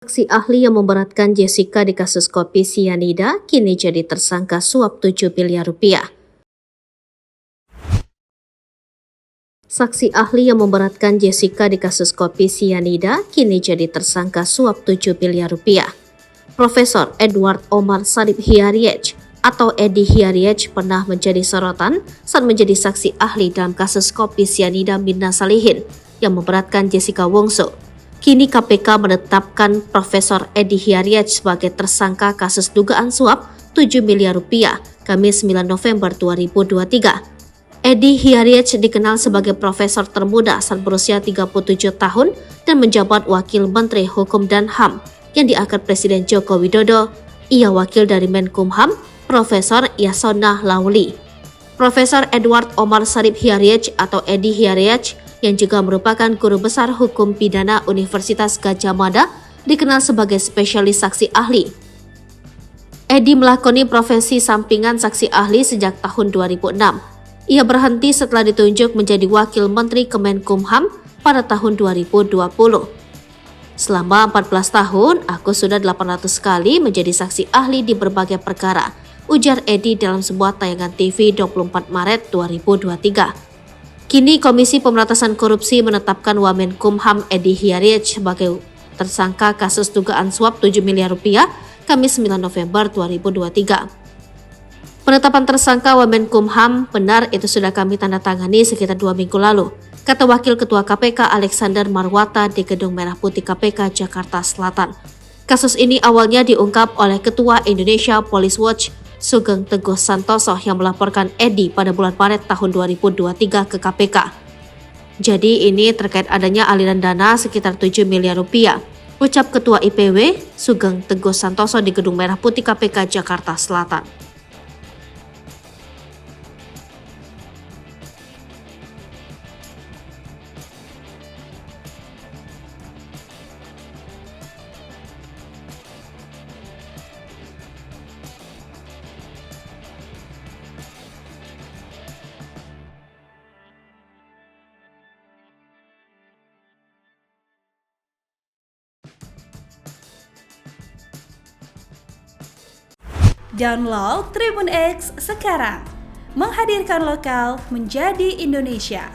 Saksi ahli yang memberatkan Jessica di kasus kopi sianida kini jadi tersangka suap 7 miliar rupiah. Saksi ahli yang memberatkan Jessica di kasus kopi sianida kini jadi tersangka suap 7 miliar rupiah. Profesor Edward Omar Sarip Hiaryech atau Edi Hiaryech pernah menjadi sorotan saat menjadi saksi ahli dalam kasus kopi sianida Mirna Salihin yang memberatkan Jessica Wongso. Kini KPK menetapkan Profesor Edi Hiaryech sebagai tersangka kasus dugaan suap 7 miliar rupiah Kamis 9 November 2023. Edi Hiaryech dikenal sebagai profesor termuda saat berusia 37 tahun dan menjabat Wakil Menteri Hukum dan HAM yang diangkat Presiden Joko Widodo. Ia wakil dari Menkumham, Profesor Yasona Lawli. Profesor Edward Omar Sarip Hiaryech atau Edi Hiaryech yang juga merupakan guru besar hukum pidana Universitas Gadjah Mada dikenal sebagai spesialis saksi ahli. Edi melakoni profesi sampingan saksi ahli sejak tahun 2006. Ia berhenti setelah ditunjuk menjadi Wakil Menteri Kemenkumham pada tahun 2020. Selama 14 tahun, aku sudah 800 kali menjadi saksi ahli di berbagai perkara, ujar Edi dalam sebuah tayangan TV 24 Maret 2023. Kini Komisi Pemberantasan Korupsi menetapkan Wamenkumham Edi Hiaryech sebagai tersangka kasus dugaan suap 7 miliar rupiah Kamis 9 November 2023. Penetapan tersangka Wamenkumham benar itu sudah kami tanda tangani sekitar 2 minggu lalu, kata Wakil Ketua KPK Alexander Marwata di Gedung Merah Putih KPK Jakarta Selatan. Kasus ini awalnya diungkap oleh Ketua Indonesia Police Watch Sugeng Teguh Santoso yang melaporkan Edi pada bulan Maret tahun 2023 ke KPK. Jadi ini terkait adanya aliran dana sekitar 7 miliar rupiah, ucap Ketua IPW Sugeng Teguh Santoso di Gedung Merah Putih KPK Jakarta Selatan. Download Tribun X sekarang, menghadirkan lokal menjadi Indonesia.